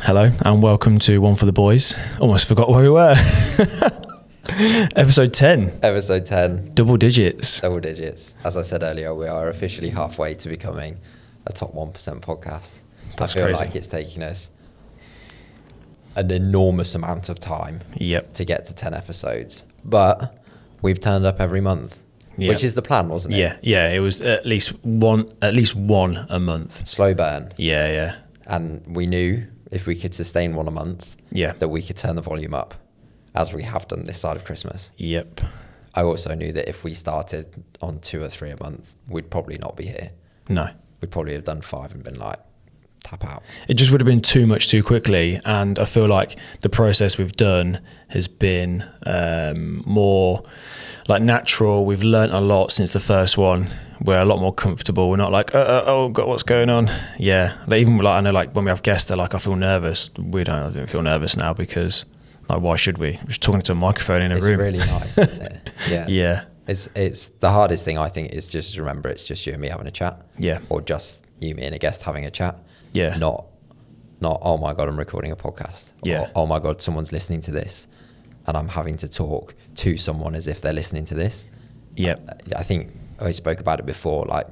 Hello and welcome to One for the Boys. Almost forgot where we were. Episode 10. Episode 10. Double digits. Double digits. As I said earlier, we are officially halfway to becoming a top 1% podcast. That's I feel crazy. like it's taking us an enormous amount of time Yep. to get to 10 episodes. But we've turned up every month, which is the plan, wasn't it? Yeah. It was at least one a month. Slow burn. Yeah. And we knew if we could sustain one a month, that we could turn the volume up, as we have done this side of Christmas. Yep. I also knew that if we started on 2 or 3 a month, we'd probably not be here. No. We'd probably have done 5 and been like, tap out. It just would have been too much too quickly, and I feel like the process we've done has been more like natural. We've learnt a lot since the first one. We're a lot more comfortable. We're not like, oh God, what's going on? Yeah, like, even like I know, like when we have guests, they're like, I feel nervous. I don't feel nervous now because, like, why should we? We're just talking to a microphone in a room. It's really nice, isn't it? Yeah. Yeah. It's the hardest thing, I think, is just remember it's just you and me having a chat. Yeah. Or just you, me, and a guest having a chat. Yeah. Not oh my God, I'm recording a podcast. Yeah. Or, oh my God, someone's listening to this, and I'm having to talk to someone as if they're listening to this. Yep. I think I spoke about it before. Like,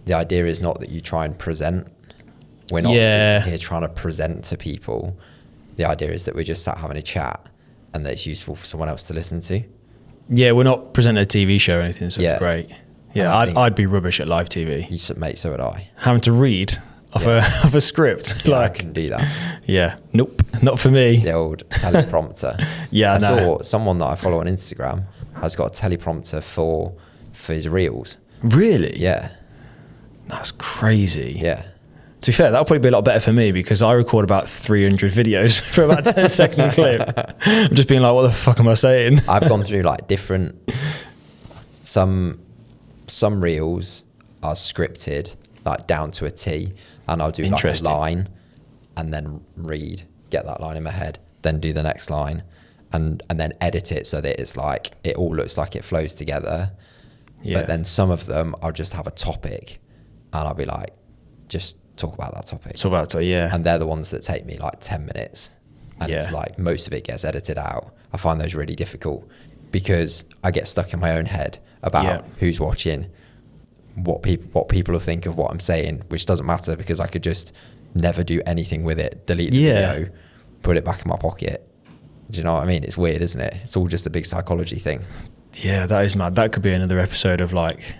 the idea is not that you try and present. We're not sitting here trying to present to people. The idea is that we're just sat having a chat, and that it's useful for someone else to listen to. Yeah, we're not presenting a TV show or anything, so it's great. Yeah, I'd be rubbish at live TV. Mate, so would I. Having to read off a script. Yeah, I can do that. Yeah, nope, not for me. The old teleprompter. Yeah, I saw someone that I follow on Instagram has got a teleprompter for his reels. Really? Yeah. That's crazy. Yeah. To be fair, that'll probably be a lot better for me because I record about 300 videos for about 10-second clip. I'm just being like, what the fuck am I saying? I've gone through like different, some reels are scripted like down to a T, and I'll do like a line and then get that line in my head, then do the next line and then edit it so that it's like, it all looks like it flows together. Yeah. But then some of them I'll just have a topic and I'll be like, just talk about that topic. And they're the ones that take me like 10 minutes. And it's like most of it gets edited out. I find those really difficult because I get stuck in my own head about who's watching, what people will think of what I'm saying, which doesn't matter because I could just never do anything with it, delete the video, put it back in my pocket. Do you know what I mean? It's weird, isn't it? It's all just a big psychology thing. Yeah, that is mad. That could be another episode of like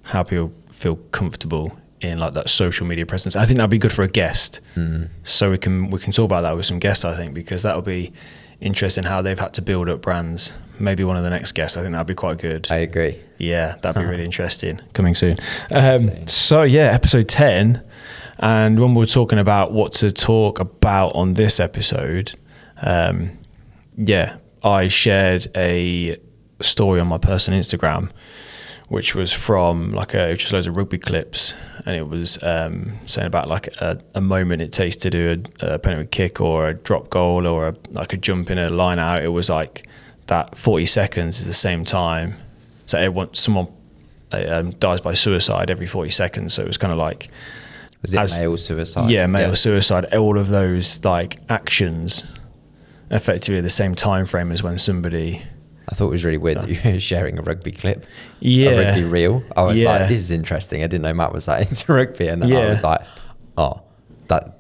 how people feel comfortable in like that social media presence. I think that'd be good for a guest. So we can talk about that with some guests, I think, because that'll be interesting how they've had to build up brands. Maybe one of the next guests, I think that'd be quite good. I agree. Yeah, that'd be really interesting. Coming soon. So yeah, episode 10. And when we're talking about what to talk about on this episode, I shared a story on my personal Instagram, which was from just loads of rugby clips, and it was saying about like a moment it takes to do a penalty kick or a drop goal or a jump in a line out. It was like that 40 seconds is the same time. So someone dies by suicide every 40 seconds. So it was kind of like, was it male suicide? Yeah, male suicide. All of those like actions, effectively the same time frame as when somebody. I thought it was really weird that you were sharing a rugby clip, a rugby reel. I was like, this is interesting. I didn't know Matt was that into rugby, and then I was like,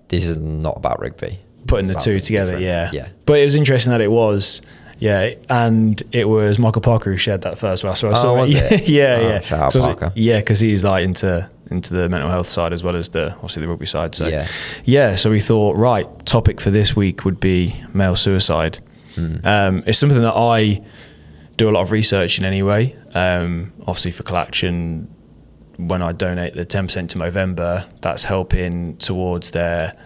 this is not about rugby. Putting the two together, yeah. But it was interesting that it was, and it was Michael Parker who shared that first. So I saw it. Yeah. Shout out Parker. Yeah, because he's like into the mental health side as well as obviously the rugby side. So so we thought, right, topic for this week would be male suicide. It's something that I do a lot of research in anyway. Obviously for Collaction, when I donate the 10% to Movember, that's helping towards their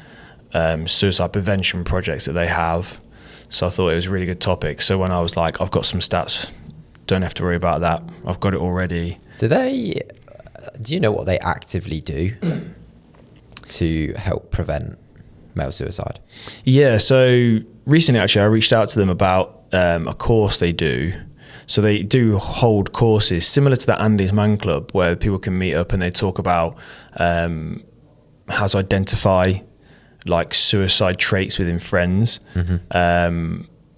suicide prevention projects that they have. So I thought it was a really good topic. So when I was like, I've got some stats, don't have to worry about that, I've got it already. Do you know what they actively do to help prevent male suicide? Yeah, so recently actually I reached out to them about a course they do. So they do hold courses similar to the Andy's Man Club, where people can meet up and they talk about how to identify like suicide traits within friends.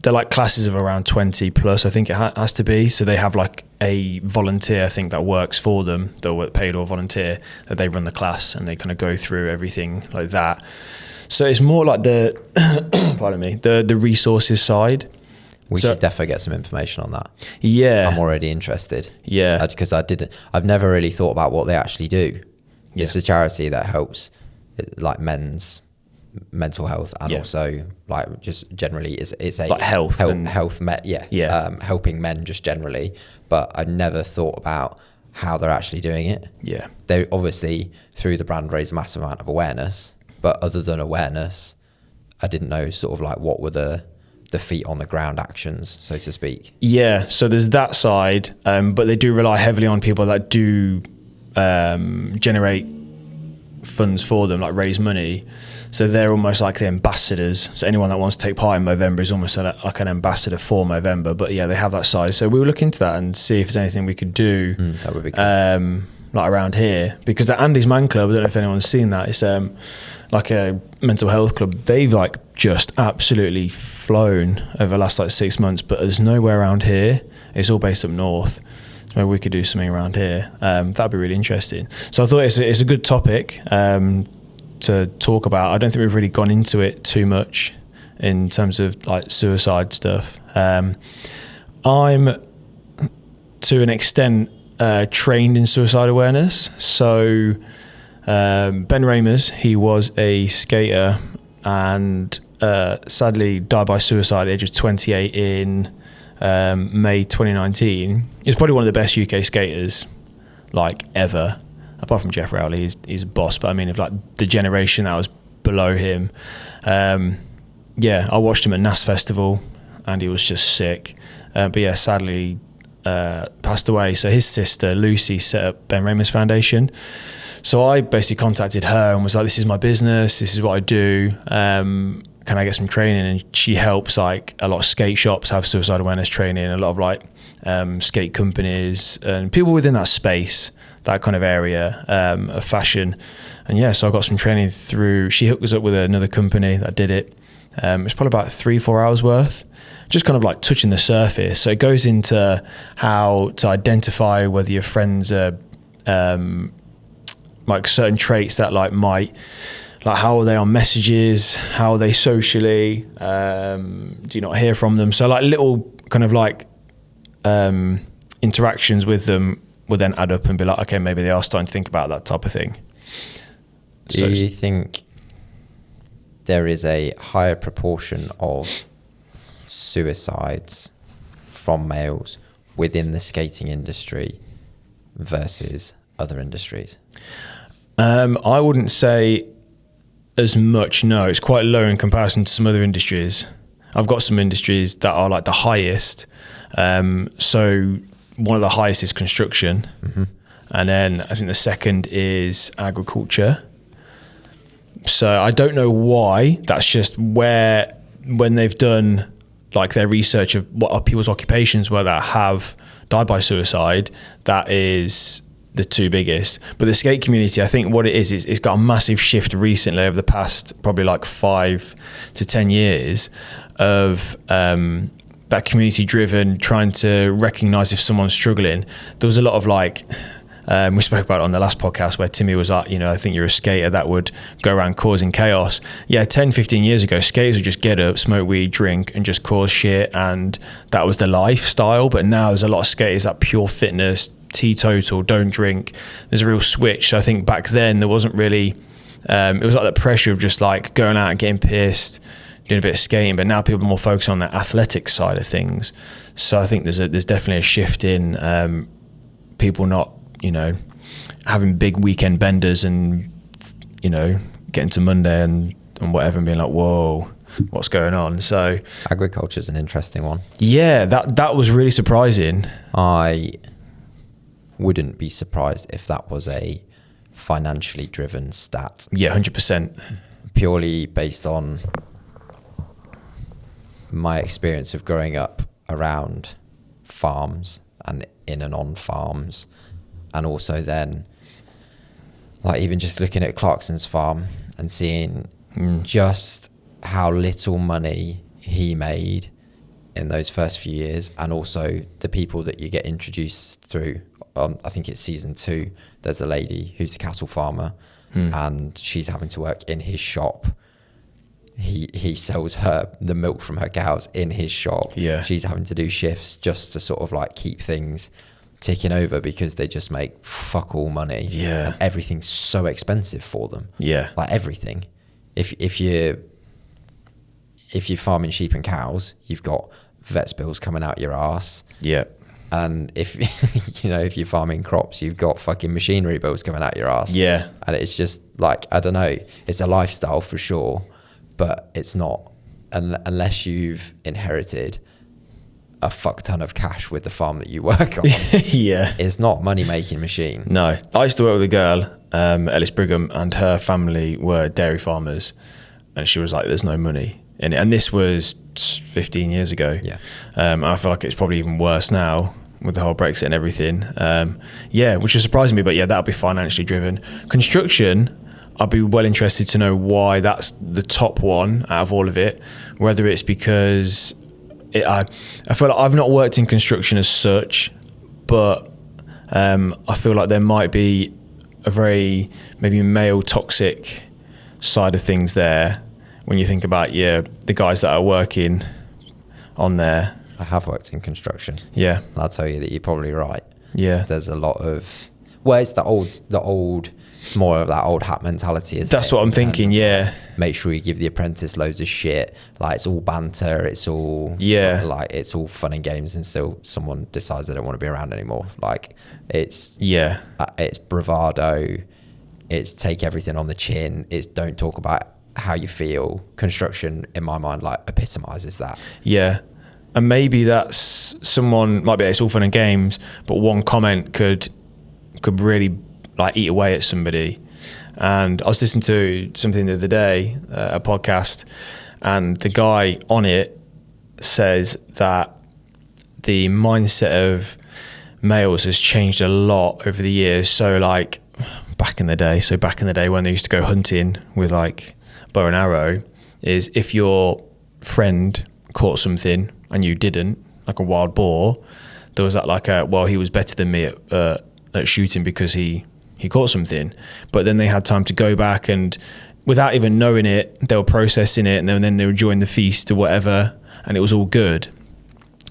They're like classes of around 20 plus, I think it has to be. So they have like a volunteer, I think, that works for them, they're paid or volunteer, that they run the class and they kind of go through everything like that. So it's more like the, pardon me, the resources side. We should definitely get some information on that. Yeah. I'm already interested. Yeah. Because I've never really thought about what they actually do. Yeah. It's a charity that helps like men's mental health and also like just generally it's a like helping men just generally, but I never thought about how they're actually doing it. They obviously through the brand raise a massive amount of awareness, but other than awareness I didn't know sort of like what were the feet on the ground actions, so to speak. So there's that side, but they do rely heavily on people that do generate funds for them, like raise money. So they're almost like the ambassadors. So anyone that wants to take part in Movember is almost like an ambassador for Movember. But yeah, they have that side. So we'll look into that and see if there's anything we could do. That would be cool. Like around here, because the Andy's Man Club, I don't know if anyone's seen that. It's like a mental health club. They've like just absolutely flown over the last like 6 months, but there's nowhere around here. It's all based up north. So maybe we could do something around here. That'd be really interesting. So I thought it's a good topic to talk about. I don't think we've really gone into it too much in terms of like suicide stuff. I'm to an extent trained in suicide awareness. So Ben Ramers, he was a skater and sadly died by suicide at the age of 28 in May 2019. He's probably one of the best UK skaters like ever, apart from Jeff Rowley. He's a boss, but I mean, if like the generation that was below him, I watched him at NAS Festival and he was just sick. But yeah, sadly passed away. So his sister Lucy set up Ben Ramers Foundation. So I basically contacted her and was like, this is my business, this is what I do, can I get some training? And she helps like a lot of skate shops have suicide awareness training, a lot of like skate companies and people within that space, that kind of area of fashion. And so I got some training through, she hooked us up with another company that did it. It's probably about 3-4 hours worth, just kind of like touching the surface. So it goes into how to identify whether your friends are like certain traits that like might, like how are they on messages, how are they socially, do you not hear from them? So like little kind of like interactions with them will then add up and be like, okay, maybe they are starting to think about that type of thing. Do you think there is a higher proportion of suicides from males within the skating industry versus other industries? I wouldn't say as much, no. It's quite low in comparison to some other industries. I've got some industries that are like the highest. So one of the highest is construction. And then I think the second is agriculture. So I don't know why. That's just where, when they've done like their research of what are people's occupations where that have died by suicide, that is the two biggest. But the skate community, I think what it is it's got a massive shift recently over the past probably like 5 to 10 years of that community driven, trying to recognize if someone's struggling. There was a lot of like, we spoke about it on the last podcast where Timmy was like, I think you're a skater that would go around causing chaos. 10-15 years ago, skaters would just get up, smoke weed, drink and just cause shit, and that was the lifestyle. But now there's a lot of skaters that pure fitness, teetotal, don't drink. There's a real switch. So I think back then there wasn't really it was like that pressure of just like going out and getting pissed, doing a bit of skating, but now people are more focused on the athletic side of things. So I think there's definitely a shift in people not having big weekend benders and getting to Monday and whatever and being like, whoa, what's going on? So agriculture is an interesting one. That was really surprising. I wouldn't be surprised if that was a financially driven stat. 100%. Purely based on my experience of growing up around farms and in and on farms, and also then like even just looking at Clarkson's farm and seeing just how little money he made in those first few years, and also the people that you get introduced through. I think it's season 2. There's a lady who's a cattle farmer, and she's having to work in his shop. He sells her the milk from her cows in his shop. Yeah. She's having to do shifts just to sort of like keep things ticking over, because they just make fuck all money. Yeah. And everything's so expensive for them. Yeah. Like everything. If you're farming sheep and cows, you've got vet's bills coming out your ass. Yeah. And if if you're farming crops, you've got fucking machinery bills coming out your ass. Yeah. And it's just like, I don't know, it's a lifestyle for sure, but it's not, unless you've inherited a fuck ton of cash with the farm that you work on. Yeah. It's not money making machine. No. I used to work with a girl, Ellis Brigham, and her family were dairy farmers, and she was like, there's no money in it. And this was 15 years ago. Yeah. And I feel like it's probably even worse now with the whole Brexit and everything. Which is surprising me, but yeah, that'll be financially driven. Construction, I'd be well interested to know why that's the top one out of all of it, whether it's because I feel like I've not worked in construction as such, but I feel like there might be a very maybe male toxic side of things there when you think about the guys that are working on there. I have worked in construction. Yeah. And I'll tell you that you're probably right. Yeah. There's a lot of, well, it's the old, more of that old hat mentality. That's what I'm thinking. Yeah. Make sure you give the apprentice loads of shit. Like, it's all banter. It's all, like, it's all fun and games until someone decides they don't want to be around anymore. Like, it's bravado. It's take everything on the chin. It's don't talk about how you feel. Construction, in my mind, like, epitomizes that. Yeah. And maybe that's someone might be, it's all fun and games, but one comment could really like eat away at somebody. And I was listening to something the other day, a podcast, and the guy on it says that the mindset of males has changed a lot over the years. So like back in the day when they used to go hunting with like bow and arrow, is if your friend caught something and you didn't, like a wild boar, there was that like he was better than me at shooting because he caught something. But then they had time to go back, and without even knowing it, they were processing it, and then they were enjoying the feast or whatever, and it was all good.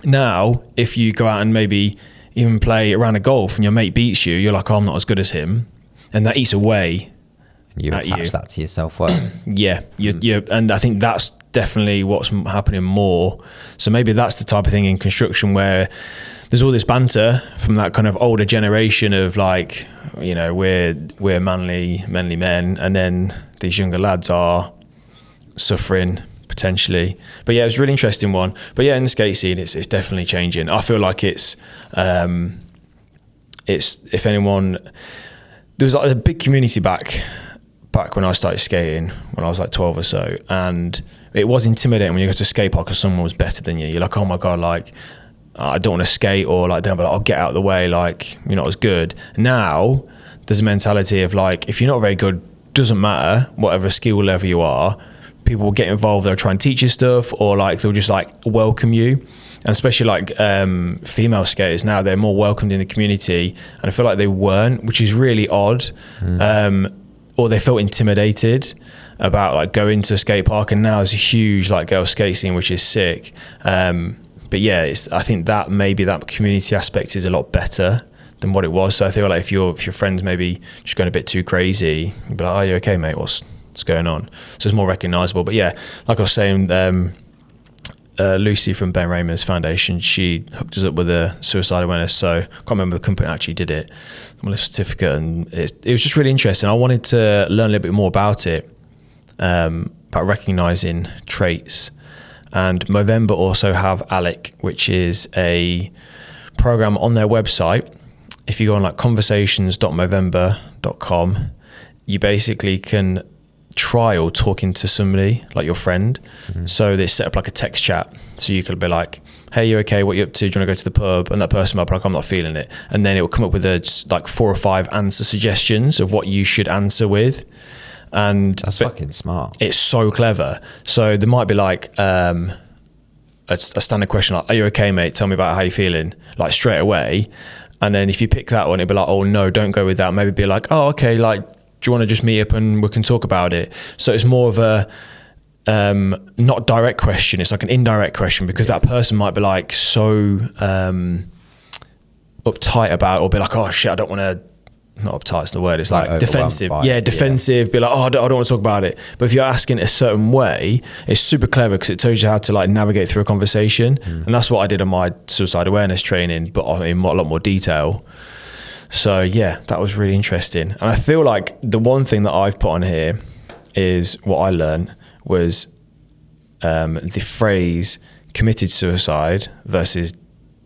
Now, if you go out and maybe even play a round of golf and your mate beats you, you're like, oh, I'm not as good as him, and that eats away. And you attach that to your self-worth. Yeah, and I think that's definitely what's happening more. So maybe that's the type of thing in construction where there's all this banter from that kind of older generation of like, we're manly men, and then these younger lads are suffering potentially. But yeah, it was a really interesting one. But yeah, in the skate scene, it's definitely changing. I feel like it's if anyone, there was like a big community back when I started skating, when I was like 12 or so, and it was intimidating when you go to a skate park because someone was better than you. You're like, oh my God, like, I don't want to skate, or like, I'll get out of the way, like, you're not as good. Now, there's a mentality of like, if you're not very good, doesn't matter, whatever skill level you are, people will get involved, they'll try and teach you stuff, or like, they'll just like welcome you. And especially like female skaters now, they're more welcomed in the community, and I feel like they weren't, which is really odd. Or they felt intimidated about like going to a skate park, and now there's a huge like girl skate scene, which is sick. But yeah, I think that maybe that community aspect is a lot better than what it was. So I feel like if your friends maybe just going a bit too crazy, you'd be like, "Are you okay, mate? What's going on?" So it's more recognisable. But yeah, like I was saying, Lucy from Ben Raymer's Foundation, she hooked us up with a suicide awareness. So I can't remember the company that actually did it. I'm on a certificate, and it was just really interesting. I wanted to learn a little bit more about it, about recognising traits. And Movember also have ALEC, which is a program on their website. If you go on like conversations.movember.com, you basically can trial talking to somebody like your friend. So they set up like a text chat, so you could be like, hey, you okay, what you up to, do you want to go to the pub? And that person might be like, I'm not feeling it, and then it will come up with like 4 or 5 answer suggestions of what you should answer with. And that's fucking smart. It's so clever. So there might be like a standard question like, "Are you okay, mate? Tell me about how you're feeling," like straight away. And then if you pick that one, it'd be like, "Oh no, don't go with that." Maybe be like, "Oh, okay, like, do you want to just meet up and we can talk about it?" So it's more of a not direct question. It's like an indirect question, because that person might be like so uptight about it, or be like, "Oh shit, I don't want to." Not uptight is the word. It's like defensive. Defensive. Be like, "Oh, I don't want to talk about it." But if you're asking a certain way, it's super clever, because it tells you how to like navigate through a conversation. And that's what I did on my suicide awareness training, but in a lot more detail. So yeah, that was really interesting. And I feel like the one thing that I've put on here is what I learned was the phrase committed suicide versus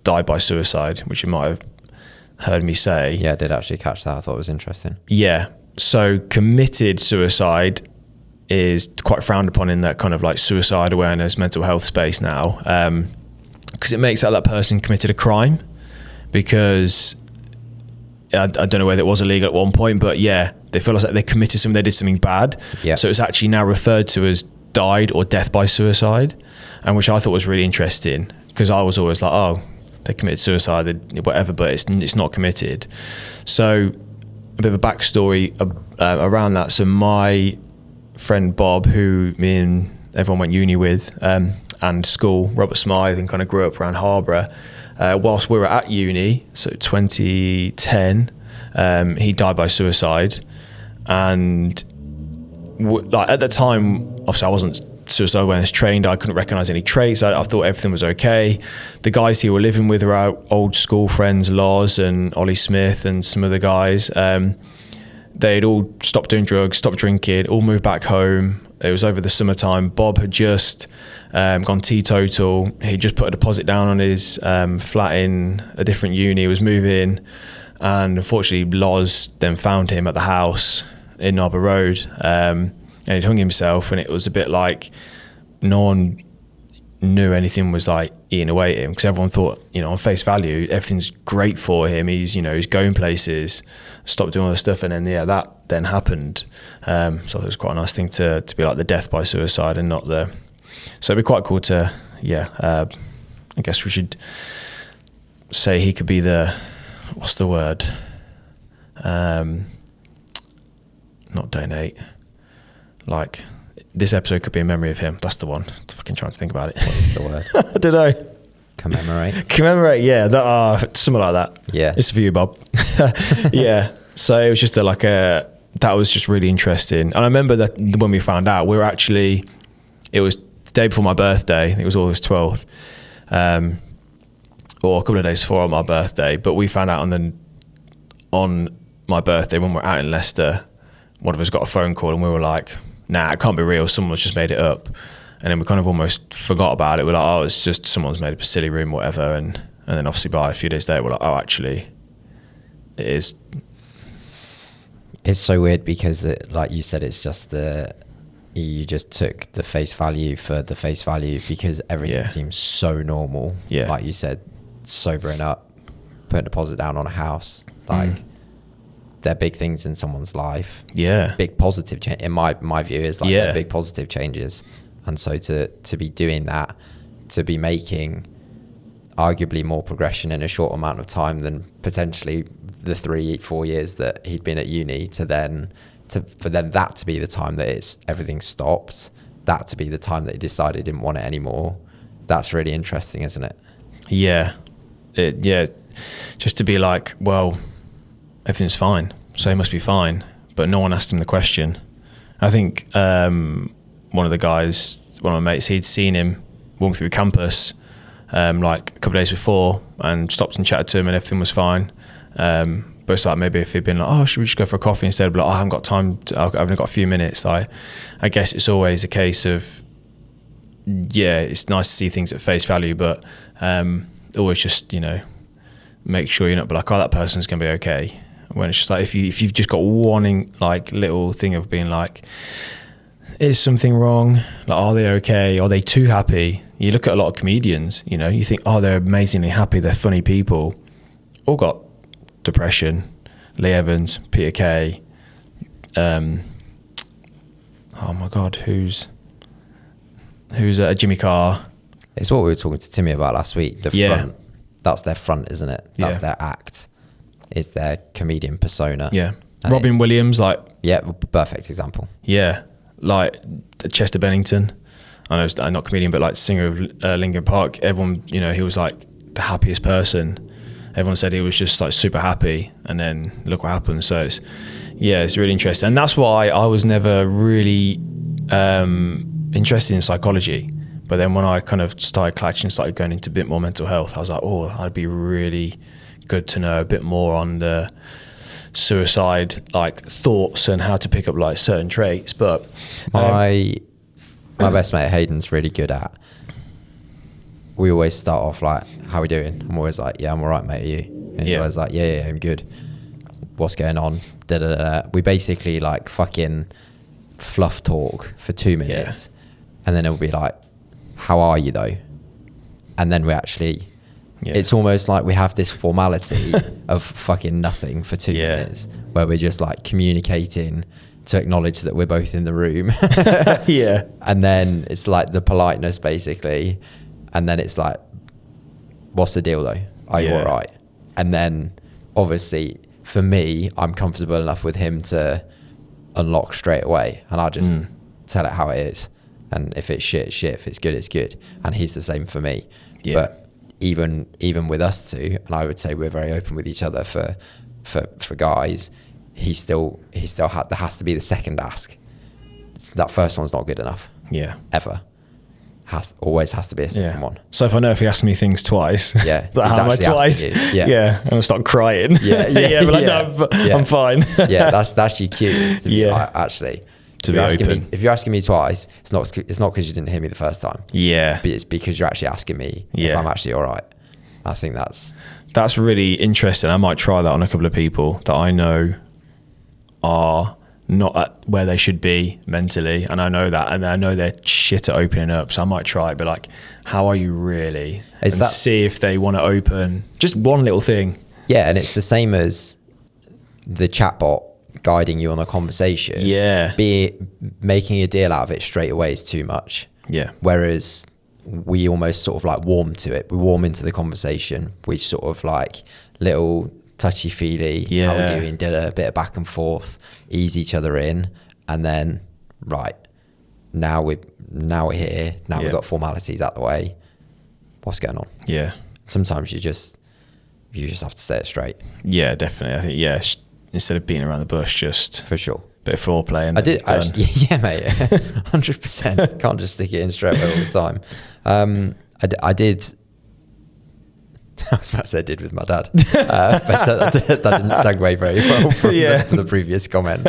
died by suicide, which you might have heard me say. Yeah, I did actually catch that. I thought it was interesting. Yeah. So committed suicide is quite frowned upon in that kind of like suicide awareness, mental health space now, because it makes out that person committed a crime, because I don't know whether it was illegal at one point, but yeah, they feel like they committed something, they did something bad. Yeah. So it's actually now referred to as died or death by suicide, and which I thought was really interesting, because I was always like, oh, they committed suicide, whatever, but it's not committed. So a bit of a backstory around that. So my friend Bob, who me and everyone went uni with, and school, Robert Smythe, and kind of grew up around Harborough. Whilst we were at uni, so 2010, he died by suicide. And like at the time, obviously I wasn't suicide awareness trained. I couldn't recognize any traits. I thought everything was okay. The guys he were living with were our old school friends, Loz and Ollie Smith and some other guys. They'd all stopped doing drugs, stopped drinking, all moved back home. It was over the summertime. Bob had just gone teetotal. He just put a deposit down on his flat in a different uni. He was moving, and unfortunately Loz then found him at the house in Arbor Road, and he'd hung himself, and it was a bit like no one knew anything was like eating away at him, because everyone thought, you know, on face value, everything's great for him. He's, you know, he's going places, stopped doing all the stuff, and then yeah, that then happened. So I thought it was quite a nice thing to be like the death by suicide and not the. So it'd be quite cool to, yeah. I guess we should say he could be the, what's the word? Not donate. Like, this episode could be in memory of him. That's the one. I'm fucking trying to think about it. What is the word? I don't know. Commemorate, yeah. Something like that. Yeah. It's for you, Bob. Yeah. So it was just that was just really interesting. And I remember that when we found out, it was the day before my birthday. It was August 12th. Or a couple of days before my birthday. But we found out on my birthday, when we were out in Leicester, one of us got a phone call, and we were like, nah, it can't be real. Someone's just made it up. And then we kind of almost forgot about it. We're like, oh, it's just someone's made up a silly room, whatever. And then obviously by a few days later, we're like, oh, actually, it is. It's so weird because, like you said, it's just you just took the face value for the face value, because everything seems so normal. Yeah. Like you said, sobering up, putting a deposit down on a house. Like, they're big things in someone's life. Yeah. Big positive change. In my view is like they're big positive changes. And so to be doing that, to be making arguably more progression in a short amount of time than potentially the 3-4 years that he'd been at uni, for then that to be the time that everything stopped, that to be the time that he decided he didn't want it anymore. That's really interesting, isn't it? Yeah. Just to be like, well, everything's fine, so he must be fine. But no one asked him the question. I think one of my mates, he'd seen him walking through campus like a couple of days before, and stopped and chatted to him, and everything was fine. But it's like, maybe if he'd been like, oh, should we just go for a coffee instead? But like, oh, I haven't got time. I've only got a few minutes. Like, I guess it's always a case of, yeah, it's nice to see things at face value, but always just, you know, make sure you're not like, oh, that person's going to be okay. When it's just like, if you've just got one like little thing of being like, is something wrong? Like, are they okay? Are they too happy? You look at a lot of comedians, you know, you think, oh, they're amazingly happy, they're funny people. All got depression. Lee Evans, Peter Kay, oh my God, who's Jimmy Carr. It's what we were talking to Timmy about last week. The front, that's their front, isn't it? That's their act. Is their comedian persona. Yeah. And Robin Williams, like. Yeah, perfect example. Yeah. Like Chester Bennington. I know I'm not a comedian, but like singer of Linkin Park. Everyone, you know, he was like the happiest person. Everyone said he was just like super happy, and then look what happened. So it's really interesting. And that's why I was never really interested in psychology. But then when I kind of started going into a bit more mental health, I was like, oh, that'd be really good to know a bit more on the suicide like thoughts and how to pick up like certain traits. But my best mate Hayden's really good at, we always start off like, how we doing? I'm always like, yeah, I'm all right, mate, are you? And he's always like, yeah, I'm good. What's going on? We basically like fucking fluff talk for 2 minutes, and then it'll be like, how are you though? And then we actually, it's almost like we have this formality of fucking nothing for 2 minutes, where we're just like communicating to acknowledge that we're both in the room. And then it's like the politeness basically. And then it's like, what's the deal though? Are you all right? And then obviously for me, I'm comfortable enough with him to unlock straight away. And I'll just tell it how it is. And if it's shit, it's shit. If it's good, it's good. And he's the same for me. But even with us two, and I would say we're very open with each other for guys, he still there has to be the second ask. That first one's not good enough. Ever. Always has to be a second one. So if I know if he asks me things twice, like how am I twice? And I'll start crying. But like, no, I'm fine. That's your cue to be actually. To be open. If you're asking me twice, it's not because you didn't hear me the first time. But it's because you're actually asking me if I'm actually all right. I think that's really interesting. I might try that on a couple of people that I know are not at where they should be mentally, and I know that, and I know they're shit at opening up, so I might try it, but like, how are you really? See if they want to open just one little thing. And it's the same as the chatbot guiding you on a conversation. Making a deal out of it straight away is too much. Whereas we almost sort of like warm to it. We warm into the conversation. We sort of like little touchy-feely, how we doing, did a bit of back and forth, ease each other in, and then now we're here, we've got formalities out the way, what's going on? Sometimes you just have to say it straight. Definitely. I think instead of beating around the bush, just for sure, bit of foreplay. And I did actually, mate, 100%. Can't just stick it in straight away all the time. I did. I was about to say I did with my dad, but that didn't segue very well from the previous comment.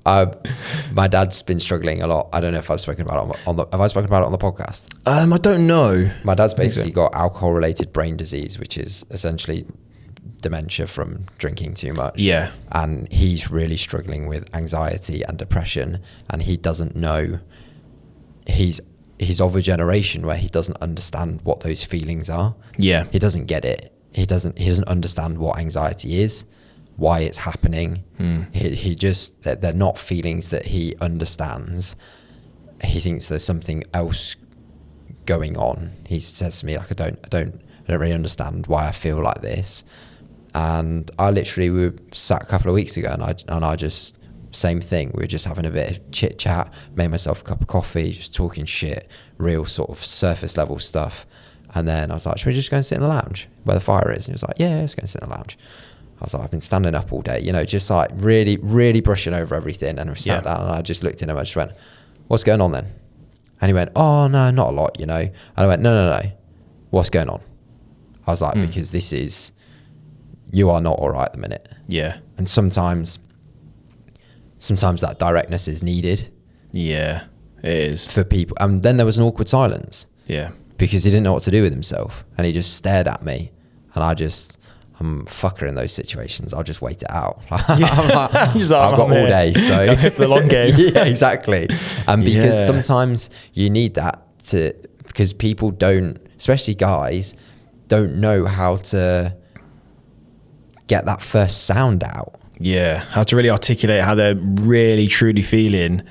My dad's been struggling a lot. I don't know if I've spoken about it have I spoken about it on the podcast? I don't know. My dad's basically got alcohol-related brain disease, which is essentially dementia from drinking too much. And he's really struggling with anxiety and depression, and he doesn't know. He's of a generation where he doesn't understand what those feelings are. He doesn't get it. He doesn't understand what anxiety is, why it's happening. They're not feelings that he understands. He thinks there's something else going on. He says to me, like, I don't really understand why I feel like this. And we were sat a couple of weeks ago, and I just, same thing. We were just having a bit of chit chat, made myself a cup of coffee, just talking shit, real sort of surface level stuff. And then I was like, should we just go and sit in the lounge where the fire is? And he was like, yeah, let's go and sit in the lounge. I was like, I've been standing up all day, just like really, really brushing over everything. And we sat down, and I just looked at him. I just went, what's going on then? And he went, oh no, not a lot, And I went, no. What's going on? I was like, because you are not all right at the minute. And sometimes that directness is needed. It is. For people. And then there was an awkward silence. Because he didn't know what to do with himself. And he just stared at me. And I'm a fucker in those situations. I'll just wait it out. I've got all day. So the long game. Exactly. And because sometimes you need that because people don't, especially guys, don't know how to get that first sound out. How to really articulate how they're really truly feeling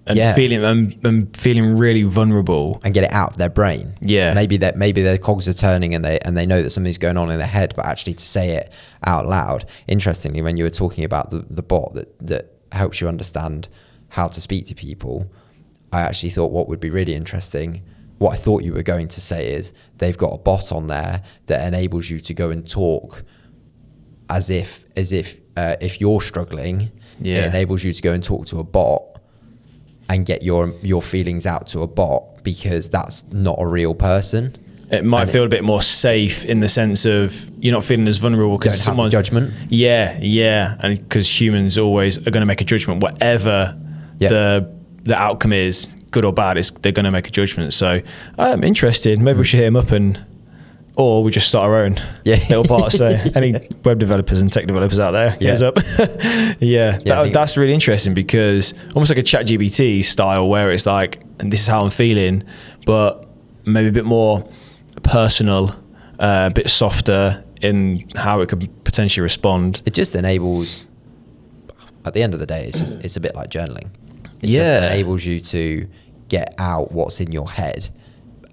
feeling really vulnerable, and get it out of their brain. Yeah, maybe their cogs are turning and they know that something's going on in their head, but actually to say it out loud. Interestingly, when you were talking about the bot that helps you understand how to speak to people, I actually thought what would be really interesting, what I thought you were going to say, is they've got a bot on there that enables you to go and talk as if you're struggling. It enables you to go and talk to a bot and get your feelings out to a bot, because that's not a real person. It might feel a bit more safe in the sense of you're not feeling as vulnerable because someone's judgment. Yeah, and because humans always are going to make a judgment, whatever the outcome is, good or bad. They're going to make a judgment. So I'm interested. Maybe we should hit him up or we just start our own little part. So any web developers and tech developers out there, heads up. That's really interesting, because almost like a ChatGPT style, where it's like, and this is how I'm feeling, but maybe a bit more personal, a bit softer in how it could potentially respond. It just enables, at the end of the day, it's a bit like journaling. It just enables you to get out what's in your head.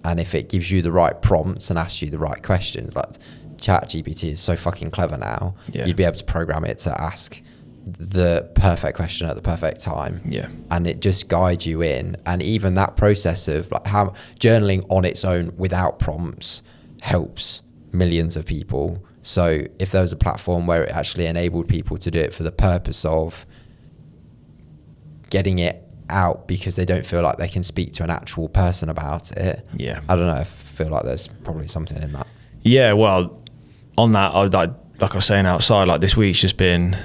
And if it gives you the right prompts and asks you the right questions, like ChatGPT is so fucking clever now, you'd be able to program it to ask the perfect question at the perfect time. And it just guides you in. And even that process of like how journaling on its own without prompts helps millions of people. So if there was a platform where it actually enabled people to do it for the purpose of getting it out because they don't feel like they can speak to an actual person about it. I don't know, I feel like there's probably something in that. Well, on that, like I was saying outside, like this week's just been,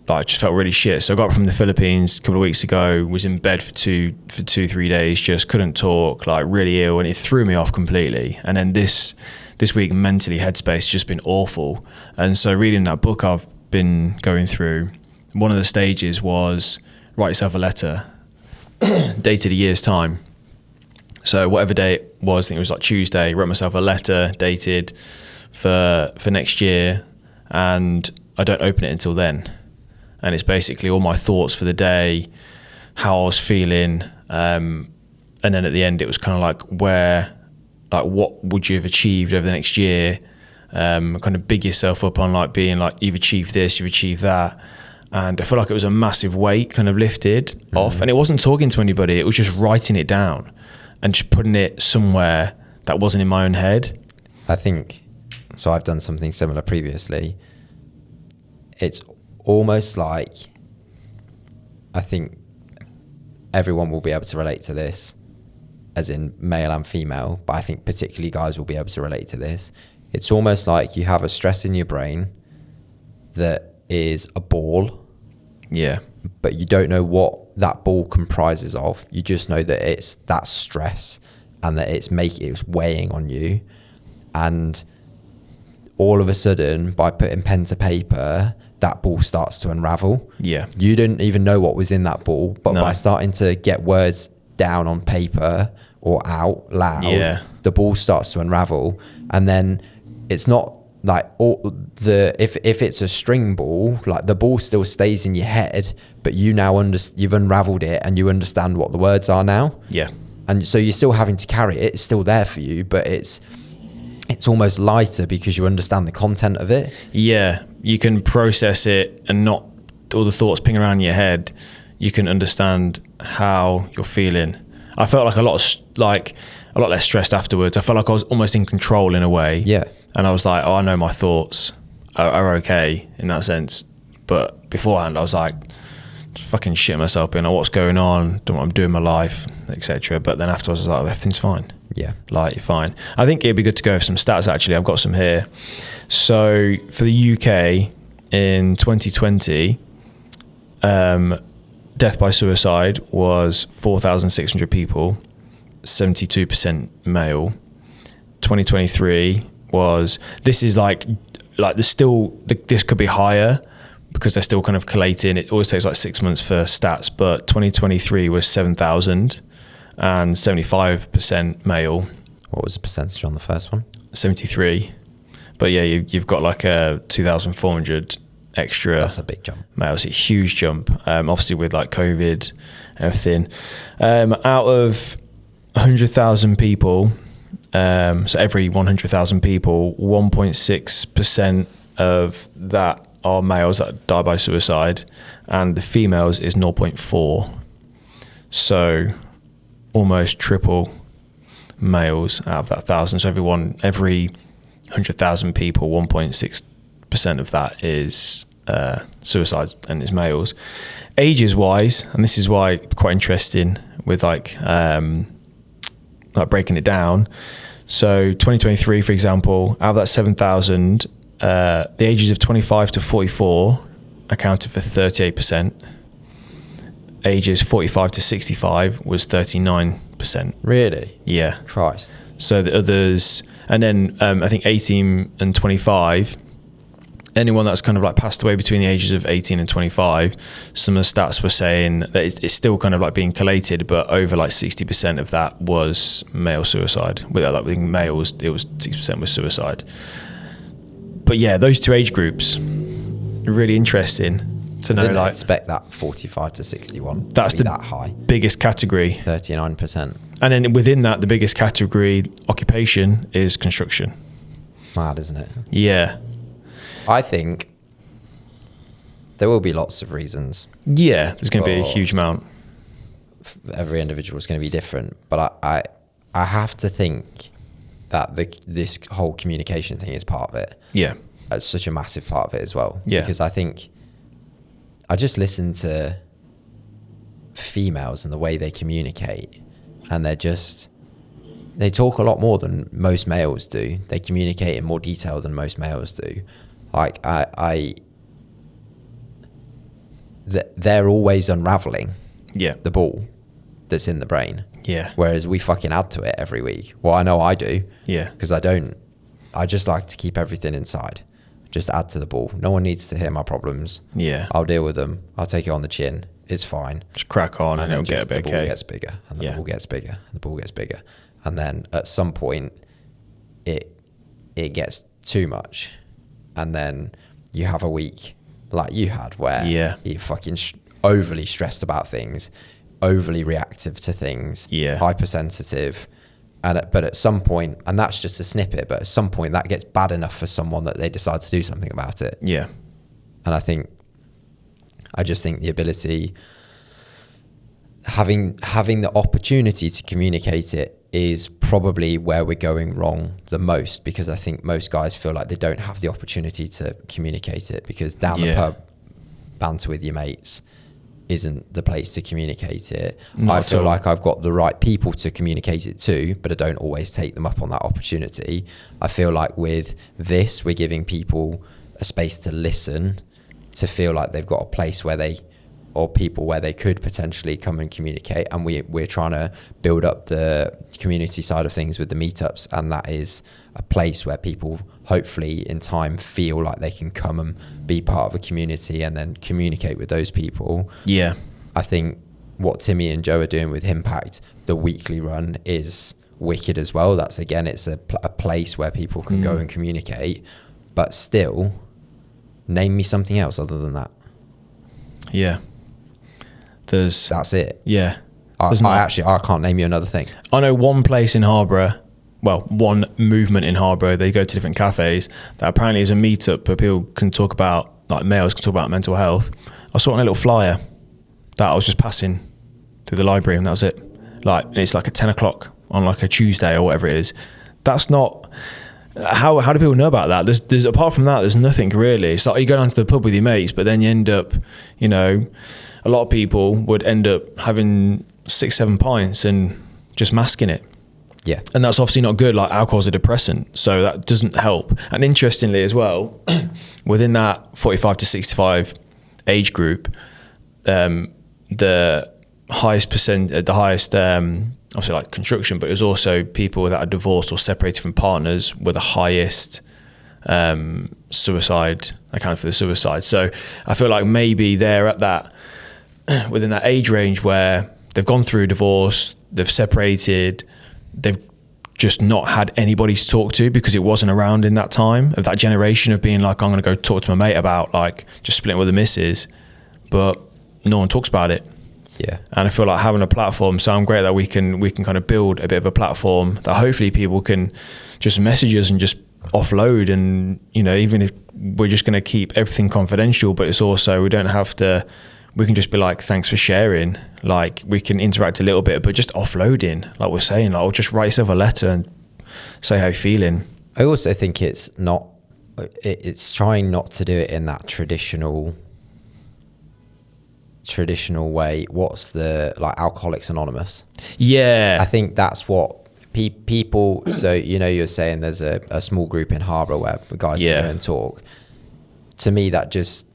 like, just felt really shit. So I got from the Philippines a couple of weeks ago, was in bed for 3 days, just couldn't talk, like really ill, and it threw me off completely. And then this week, mentally, headspace just been awful. And so reading that book I've been going through, one of the stages was write yourself a letter dated a year's time. So whatever day it was, I think it was like Tuesday, wrote myself a letter dated for next year, and I don't open it until then. And it's basically all my thoughts for the day, how I was feeling, and then at the end it was kind of like what would you have achieved over the next year, kind of big yourself up on like being like, you've achieved this, you've achieved that. And I feel like it was a massive weight kind of lifted off. And it wasn't talking to anybody, it was just writing it down and just putting it somewhere that wasn't in my own head. I think, so I've done something similar previously. It's almost like, I think everyone will be able to relate to this, as in male and female, but I think particularly guys will be able to relate to this. It's almost like you have a stress in your brain that is a ball, but you don't know what that ball comprises of. You just know that it's that stress and that it's weighing on you, and all of a sudden, by putting pen to paper, that ball starts to unravel. You didn't even know what was in that ball, but by starting to get words down on paper or out loud, the ball starts to unravel. And then it's not like if it's a string ball, like the ball still stays in your head, but you now you've unraveled it and you understand what the words are now. And so you're still having to carry it. It's still there for you, but it's almost lighter because you understand the content of it. You can process it and not all the thoughts ping around in your head. You can understand how you're feeling. I felt like a lot less stressed afterwards. I felt like I was almost in control in a way. And I was like, I know my thoughts are okay in that sense. But beforehand, I was like, fucking shitting myself, being like, what's going on? Don't know what I'm doing in my life, etc. But then afterwards, I was like, everything's fine. Like, you're fine. I think it'd be good to go over some stats, actually. I've got some here. So for the UK in 2020, death by suicide was 4,600 people, 72% male. 2023 was, this is like there's still, this could be higher because they're still kind of collating. It always takes like 6 months for stats, but 2023 was 7,000 and 75% male. What was the percentage on the first one? 73. But yeah, you've got like a 2,400 extra. That's a big jump. Males, a huge jump. Obviously with like COVID, everything. Out of 100,000 people, so every 100,000 people, 1.6% of that are males that die by suicide, and the females is 0.4. So almost triple males out of that 1,000. So every 100,000 people, 1.6% of that is suicide, and is males. Ages wise, and this is why quite interesting with like breaking it down. So 2023, for example, out of that 7,000, the ages of 25 to 44 accounted for 38%. Ages 45 to 65 was 39%. Really? Yeah. Christ. So the others, and then I think 18 and 25, anyone that's kind of like passed away between the ages of 18 and 25, some of the stats were saying that it's still kind of like being collated, but over like 60% of that was male suicide. With males, it was 6% was suicide. But yeah, those two age groups, really interesting to know. Didn't like expect that 45 to 61. That's to be the that high. biggest category. 39%. And then within that, the biggest category occupation is construction. Mad, isn't it? Yeah. I think there will be lots of reasons. Yeah, there's going to be a huge amount. Every individual is going to be different, but I have to think that this whole communication thing is part of it. Yeah. It's such a massive part of it as well. Yeah. Because I think I just listen to females and the way they communicate, and they talk a lot more than most males do. They communicate in more detail than most males do. Like they're always unraveling the ball that's in the brain. Yeah. Whereas we fucking add to it every week. Well, I know I do. Yeah. Because I just like to keep everything inside. Just add to the ball. No one needs to hear my problems. Yeah. I'll deal with them. I'll take it on the chin. It's fine. Just crack on and it'll get a bit the okay. ball gets bigger, and the ball gets bigger, and the ball gets bigger. And then at some point it gets too much. And then you have a week like you had where you're fucking overly stressed about things, overly reactive to things, hypersensitive. But at some point, and that's just a snippet, but at some point that gets bad enough for someone that they decide to do something about it. Yeah. And I just think the ability, having the opportunity to communicate it is probably where we're going wrong the most, because I think most guys feel like they don't have the opportunity to communicate it, because down the pub, banter with your mates isn't the place to communicate it. I feel like I've got the right people to communicate it to, but I don't always take them up on that opportunity. I feel like with this, we're giving people a space to listen, to feel like they've got a place where they could potentially come and communicate. And we're trying to build up the community side of things with the meetups, and that is a place where people hopefully in time feel like they can come and be part of a community and then communicate with those people. Yeah. I think what Timmy and Joe are doing with Impact, the weekly run, is wicked as well. That's, again, it's a place where people can go and communicate, but still, name me something else other than that. Yeah. That's it. Yeah. I can't name you another thing. I know one place in Harborough, well, one movement in Harborough, they go to different cafes that apparently is a meetup where people can talk about, like males can talk about mental health. I saw it on a little flyer that I was just passing through the library, and that was it. Like, and it's like at 10 o'clock on like a Tuesday or whatever it is. That's not, how do people know about that? There's apart from that, there's nothing really. It's like you go down to the pub with your mates, but then you end up, you know, a lot of people would end up having 6-7 pints and just masking it. Yeah. And that's obviously not good. Like, alcohol's a depressant, so that doesn't help. And interestingly as well, within that 45 to 65 age group, the highest obviously like construction, but it was also people that are divorced or separated from partners were the highest suicide, account for the suicide. So I feel like maybe they're at that, within that age range where they've gone through divorce, they've separated, they've just not had anybody to talk to because it wasn't around in that time of that generation of being like, I'm going to go talk to my mate about like just splitting with the missus, but no one talks about it. Yeah. And I feel like having a platform, so I'm great that we can kind of build a bit of a platform that hopefully people can just message us and just offload. And, you know, even if we're just going to keep everything confidential, but it's also, we don't have to, we can just be like, thanks for sharing. Like we can interact a little bit, but just offloading, like we're saying, like, or just write yourself a letter and say how you're feeling. I also think it's trying not to do it in that traditional way. What's the, like, Alcoholics Anonymous? Yeah. I think that's what people, so, you know, you're saying there's a small group in Harbour where the guys can go and talk. To me, that just,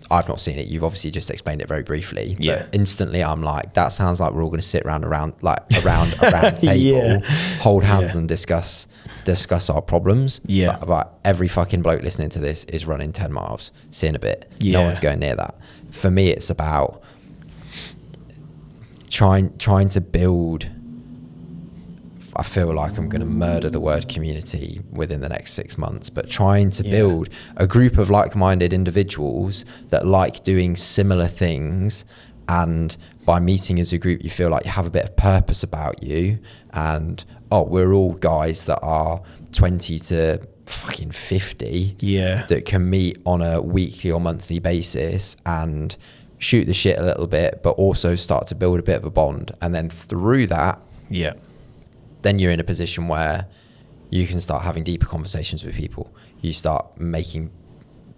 I've not seen it. You've obviously just explained it very briefly. Yeah. But instantly I'm like, that sounds like we're all going to sit around a table, hold hands and discuss our problems. Yeah. But every fucking bloke listening to this is running 10 miles, seeing a bit. Yeah. No one's going near that. For me, it's about trying to build. I feel like I'm going to murder the word community within the next 6 months, but trying to build a group of like-minded individuals that like doing similar things. And by meeting as a group, you feel like you have a bit of purpose about you. And, we're all guys that are 20 to fucking 50 that can meet on a weekly or monthly basis and shoot the shit a little bit, but also start to build a bit of a bond. And then through that, then you're in a position where you can start having deeper conversations with people. You start making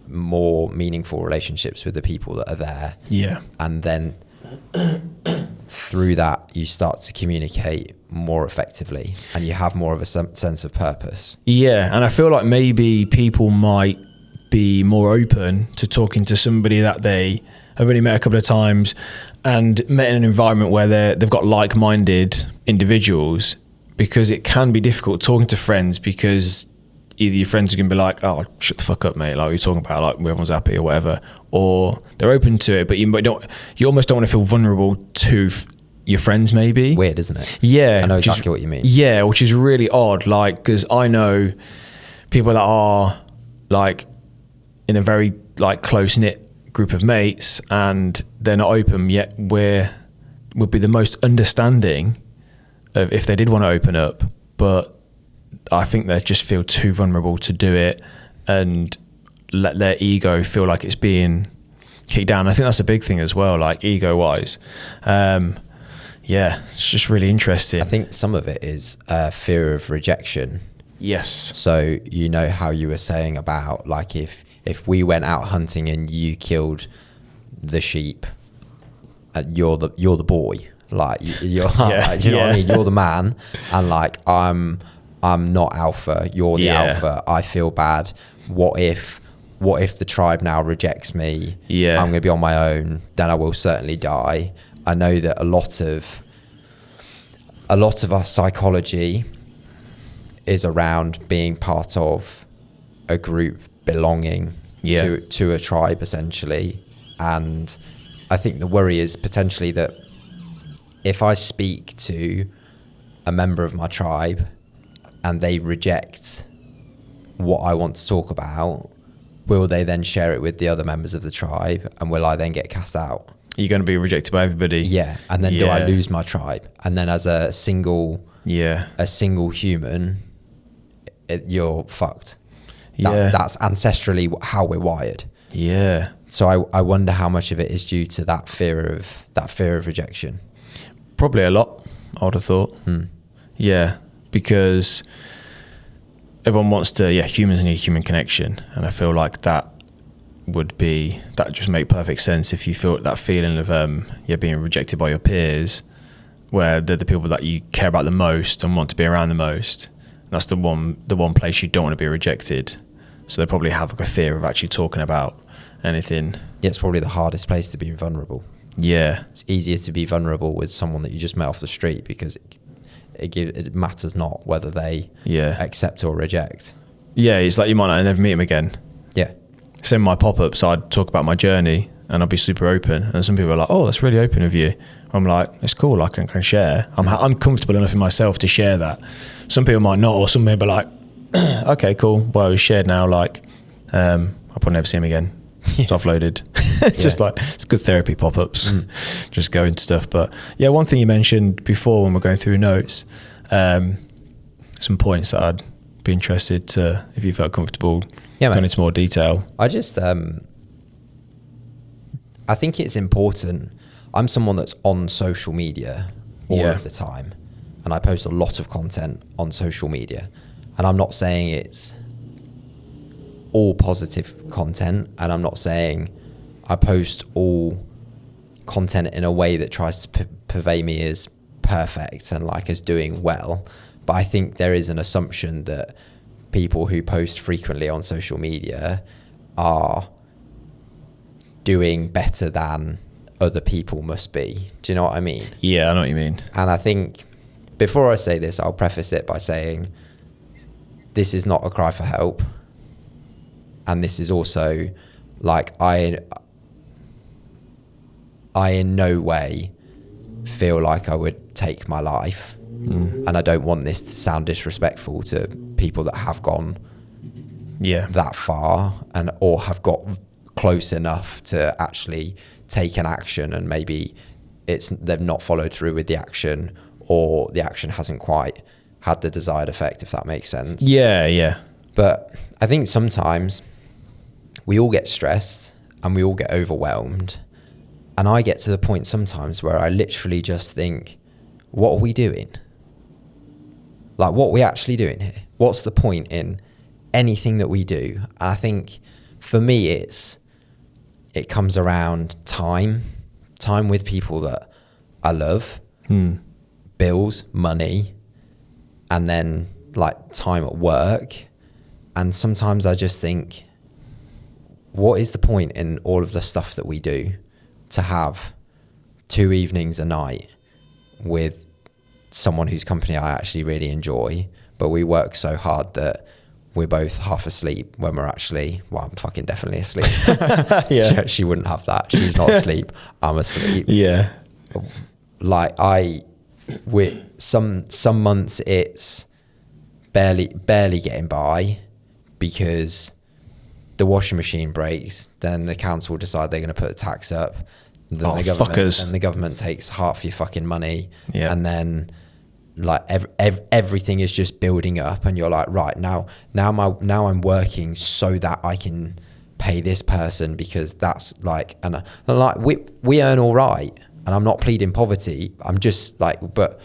more meaningful relationships with the people that are there. Yeah. And then through that, you start to communicate more effectively and you have more of a sense of purpose. Yeah. And I feel like maybe people might be more open to talking to somebody that they have only met a couple of times and met in an environment where they've got like-minded individuals, because it can be difficult talking to friends because either your friends are going to be like, oh, shut the fuck up, mate, like, what are you talking about, like, everyone's happy or whatever, or they're open to it, but you almost don't want to feel vulnerable to your friends, maybe. Weird, isn't it? Yeah. I know exactly what you mean. Yeah, which is really odd, like, because I know people that are, like, in a very, like, close-knit group of mates, and they're not open, yet would be the most understanding of if they did want to open up, but I think they just feel too vulnerable to do it and let their ego feel like it's being kicked down. I think that's a big thing as well, like ego-wise. It's just really interesting. I think some of it is fear of rejection. Yes. So, you know how you were saying about, like, if we went out hunting and you killed the sheep, you're the boy. Like you're, like, you know what I mean? You're the man, and like I'm not alpha. You're the alpha. I feel bad. What if the tribe now rejects me? Yeah, I'm going to be on my own. Then I will certainly die. I know that a lot of our psychology is around being part of a group, belonging to a tribe, essentially. And I think the worry is potentially that if I speak to a member of my tribe and they reject what I want to talk about, will they then share it with the other members of the tribe, and will I then get cast out? You're going to be rejected by everybody. Yeah. And then do I lose my tribe? And then as a single human, you're fucked. That's ancestrally how we're wired. Yeah. So I wonder how much of it is due to that fear of rejection. Probably a lot, I would have thought. Yeah, because everyone wants to, humans need human connection. And I feel like that just make perfect sense if you feel that feeling of being rejected by your peers, where they're the people that you care about the most and want to be around the most. That's the one place you don't want to be rejected. So they probably have like a fear of actually talking about anything. Yeah, it's probably the hardest place to be vulnerable. Yeah. It's easier to be vulnerable with someone that you just met off the street, because it matters not whether they accept or reject. Yeah, it's like you might not never meet them again. Yeah. So in my pop-ups, I'd talk about my journey and I'll be super open. And some people are like, oh, that's really open of you. I'm like, it's cool, I can share. I'm comfortable enough in myself to share that. Some people might not, or some people are like, okay, cool, well, it's shared now, like, I'll probably never see him again. It's offloaded. Just like, it's good therapy pop-ups. Just go into stuff. But yeah, one thing you mentioned before when we're going through notes, some points that I'd be interested to, if you felt comfortable going into more detail. I just, I think it's important. I'm someone that's on social media all of the time, and I post a lot of content on social media, and I'm not saying it's all positive content, and I'm not saying I post all content in a way that tries to purvey me as perfect and like as doing well. But I think there is an assumption that people who post frequently on social media are doing better than other people must be. Do you know what I mean? Yeah, I know what you mean. And I think before I say this, I'll preface it by saying this is not a cry for help. And this is also like, I in no way feel like I would take my life. And I don't want this to sound disrespectful to people that have gone that far and or have got close enough to actually take an action, and maybe they've not followed through with the action, or the action hasn't quite had the desired effect, if that makes sense. Yeah. But I think sometimes we all get stressed and we all get overwhelmed. And I get to the point sometimes where I literally just think, what are we doing? Like, what are we actually doing here? What's the point in anything that we do? And I think for me, it comes around time with people that I love, bills, money, and then like time at work. And sometimes I just think, what is the point in all of the stuff that we do to have 2 evenings a night with someone whose company I actually really enjoy, but we work so hard that we're both half asleep when we're actually, well, I'm fucking definitely asleep. Yeah. She wouldn't have that. She's not asleep. I'm asleep. Yeah. Like some months it's barely getting by because the washing machine breaks, then the council decide they're going to put the tax up. Then the government takes half your fucking money, and then like everything is just building up, and you're like, right, now I'm working so that I can pay this person, because that's like, and like we earn all right, and I'm not pleading poverty. I'm just like, but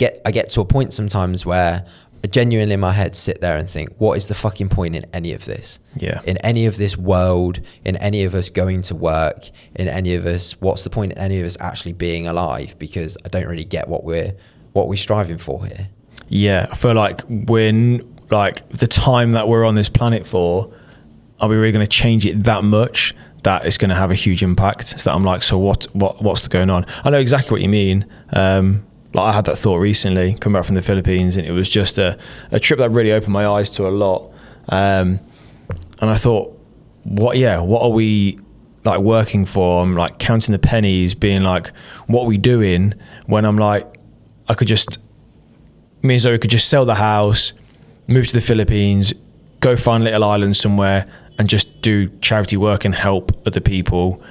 I get to a point sometimes where I genuinely in my head sit there and think, what is the fucking point in any of this? Yeah. In any of this world, in any of us going to work, in any of us, what's the point in any of us actually being alive? Because I don't really get what we're striving for here. Yeah. I feel like when, like, the time that we're on this planet for, are we really going to change it that much that it's going to have a huge impact? So that I'm like, so what's going on? I know exactly what you mean. Like, I had that thought recently, coming back from the Philippines, and it was just a trip that really opened my eyes to a lot. And I thought, what are we like working for? I'm like counting the pennies, being like, what are we doing? When I'm like, me and Zoe could just sell the house, move to the Philippines, go find a little island somewhere, and just do charity work and help other people,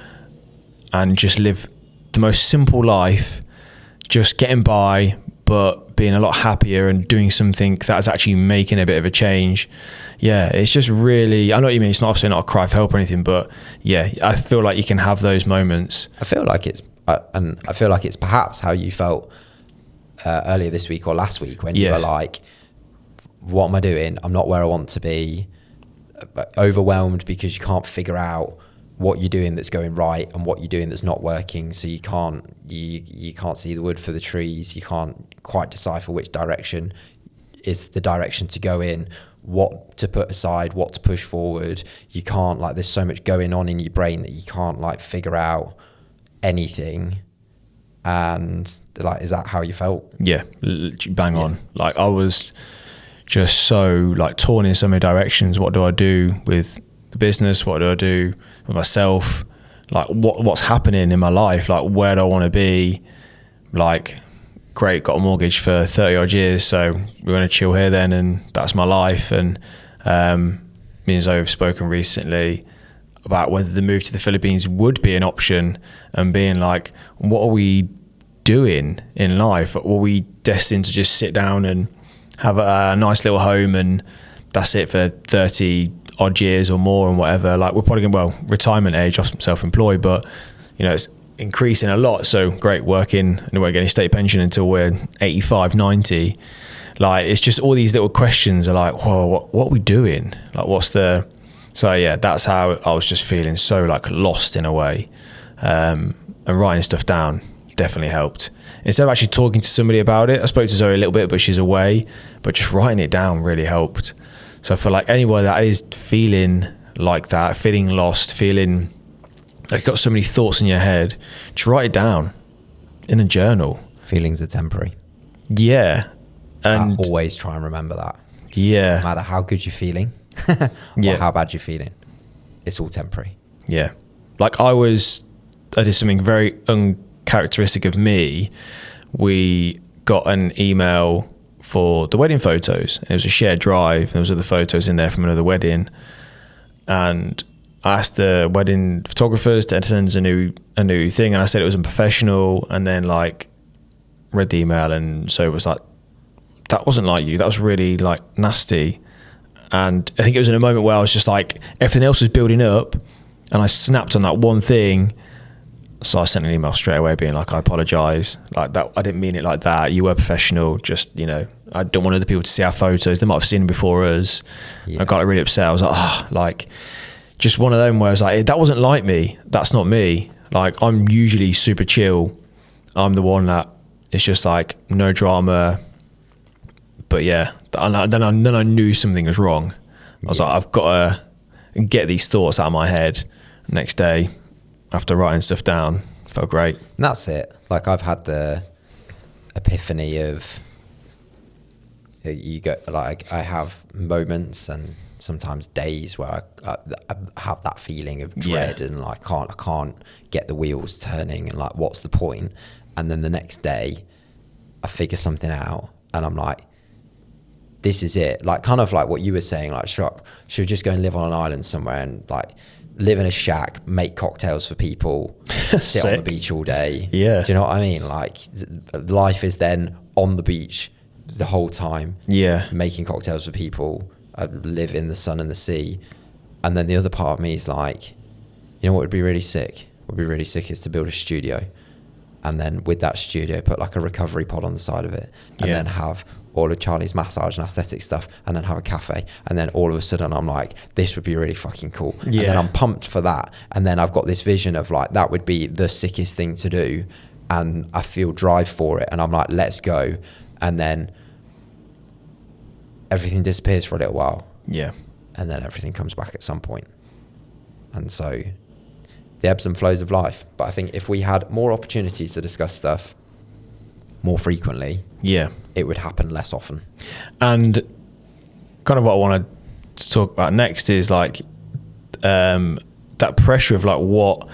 and just live the most simple life, just getting by, but being a lot happier and doing something that's actually making a bit of a change. Yeah, it's just really, I know what you mean. It's not obviously not a cry for help or anything, but yeah, I feel like you can have those moments. I feel like it's perhaps how you felt earlier this week or last week when you were like, what am I doing? I'm not where I want to be. Overwhelmed because you can't figure out what you're doing that's going right and what you're doing that's not working. So you can't see the wood for the trees. You can't quite decipher which direction is the direction to go in, what to put aside, what to push forward. You can't, like, there's so much going on in your brain that you can't like figure out anything. And like, is that how you felt? Yeah, bang on. Like, I was just so like torn in so many directions. What do I do with the business? What do I do with myself? like what's happening in my life, like where do I want to be, like great, got a mortgage for 30 odd years, so we're going to chill here then, and that's my life. And me and Zoe have spoken recently about whether the move to the Philippines would be an option, and being like, what are we doing in life? Were we destined to just sit down and have a nice little home and that's it for 30 odd years or more and whatever? Like, we're probably going, well, retirement age, I'm self-employed, but you know, it's increasing a lot. So great, working and we won't get any state pension until we're 85, 90. Like, it's just all these little questions are like, whoa, what are we doing? Like, what's the... So yeah, that's how I was just feeling so like lost in a way. And writing stuff down definitely helped. Instead of actually talking to somebody about it, I spoke to Zoe a little bit, but she's away, but just writing it down really helped. So for like anyone that is feeling like that, feeling lost, feeling like you've got so many thoughts in your head, just write it down in a journal. Feelings are temporary. Yeah. And I always try and remember that. Yeah. No matter how good you're feeling, or how bad you're feeling, it's all temporary. Yeah. Like I did something very uncharacteristic of me. We got an email for the wedding photos. It was a shared drive, and there was other photos in there from another wedding. And I asked the wedding photographers to send us a new thing, and I said it was unprofessional, and then like read the email, and so it was like, that wasn't like you, that was really like nasty. And I think it was in a moment where I was just like, everything else was building up, and I snapped on that one thing. So I sent an email straight away being like, I apologize, like that, I didn't mean it like that, you were professional, just, you know, I don't want other people to see our photos, they might have seen them before us. I got like really upset. I was like, like just one of them where I was like, that wasn't like me, that's not me. Like, I'm usually super chill, I'm the one that it's just like no drama. But yeah, and then I knew something was wrong. I was like, I've got to get these thoughts out of my head. Next day, after writing stuff down, felt great. And that's it. Like, I've had the epiphany of, you go, like, I have moments and sometimes days where I have that feeling of dread, and like I can't get the wheels turning, and like, what's the point? And then the next day, I figure something out, and I'm like, this is it. Like, kind of like what you were saying, like, should we just go and live on an island somewhere and like live in a shack, make cocktails for people, sit on the beach all day? Yeah. Do you know what I mean? Like, life is then on the beach the whole time. Yeah. Making cocktails for people. I live in the sun and the sea. And then the other part of me is like, you know what would be really sick? What would be really sick is to build a studio. And then with that studio, put like a recovery pod on the side of it, and then have all of Charlie's massage and aesthetic stuff, and then have a cafe. And then all of a sudden I'm like, this would be really fucking cool. And then I'm pumped for that. And then I've got this vision of like, that would be the sickest thing to do. And I feel drive for it. And I'm like, let's go. And then everything disappears for a little while. Yeah. And then everything comes back at some point. And so the ebbs and flows of life. But I think if we had more opportunities to discuss stuff more frequently, it would happen less often. And kind of what I want to talk about next is like that pressure of like what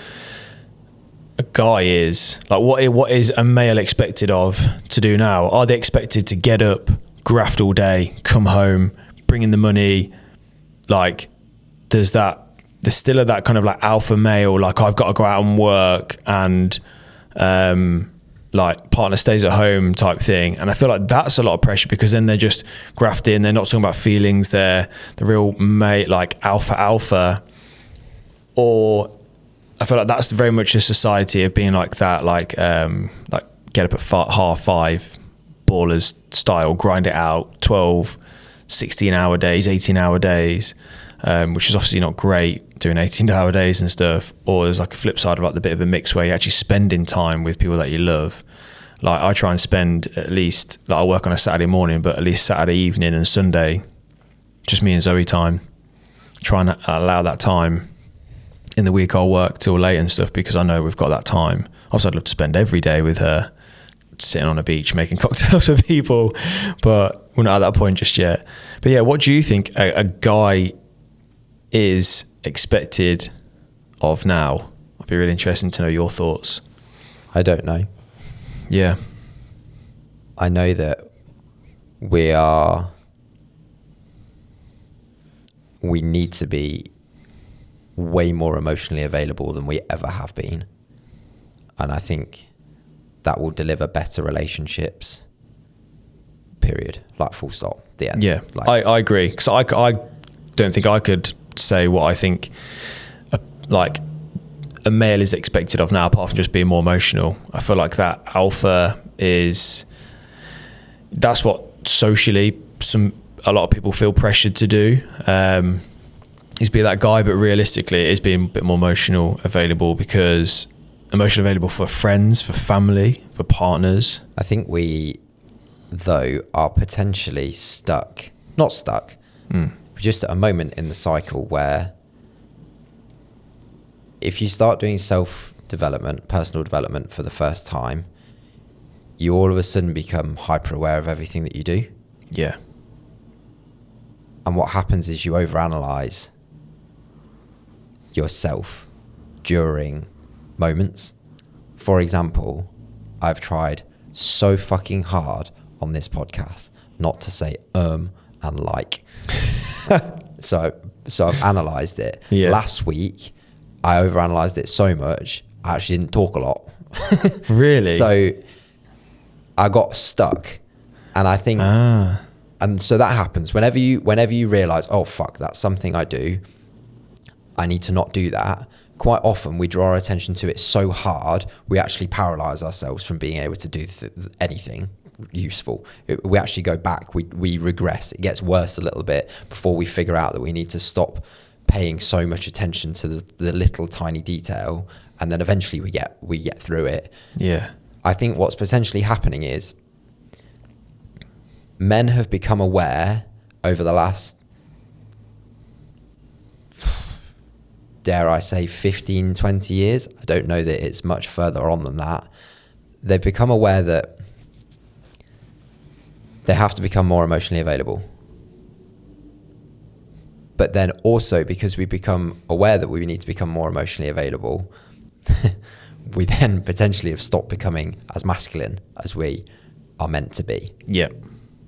a guy is, like what is a male expected of to do now? Are they expected to get up, graft all day, come home, bring in the money? Like, there's still that kind of like alpha male, like, I've got to go out and work, and like partner stays at home type thing. And I feel like that's a lot of pressure, because then they're just grafting, they're not talking about feelings, they're the real mate, like alpha. Or I feel like that's very much a society of being like that, like get up at 5:30, ballers style, grind it out, 12, 16-hour days, 18-hour days, which is obviously not great, doing 18-hour days and stuff. Or there's like a flip side of like the bit of a mix where you're actually spending time with people that you love. Like, I try and spend at least, like, I work on a Saturday morning, but at least Saturday evening and Sunday, just me and Zoe time. Try and allow that time. In the week I'll work till late and stuff, because I know we've got that time. Obviously I'd love to spend every day with her, sitting on a beach making cocktails for people, but we're not at that point just yet. But yeah, what do you think a guy is expected of now? Be really interesting to know your thoughts. I don't know. Yeah. I know that we need to be way more emotionally available than we ever have been. And I think that will deliver better relationships, period. Like, full stop, the end. Yeah, like, I agree. Because I don't think I could say what I think a male is expected of now, apart from just being more emotional. I feel like that alpha that's what socially a lot of people feel pressured to do, is be that guy, but realistically it is being a bit more emotional available, because emotional available for friends, for family, for partners. I think we, though, are potentially not stuck, we're just at a moment in the cycle where if you start doing self-development, personal development for the first time, you all of a sudden become hyper aware of everything that you do. Yeah. And what happens is you overanalyze yourself during moments. For example, I've tried so fucking hard on this podcast not to say and like. So I've analysed it. Yeah. Last week, I overanalyzed it so much, I actually didn't talk a lot. Really? So I got stuck. And I think, and so that happens whenever you realize, oh fuck, that's something I do, I need to not do that. Quite often we draw our attention to it so hard, we actually paralyze ourselves from being able to do anything useful. We actually go back, we regress. It gets worse a little bit before we figure out that we need to stop paying so much attention to the little tiny detail, and then eventually we get through it. Yeah. I think what's potentially happening is men have become aware over the last, dare I say, 15, 20 years. I don't know that it's much further on than that. They've become aware that they have to become more emotionally available. But then also, because we become aware that we need to become more emotionally available, we then potentially have stopped becoming as masculine as we are meant to be. Yeah.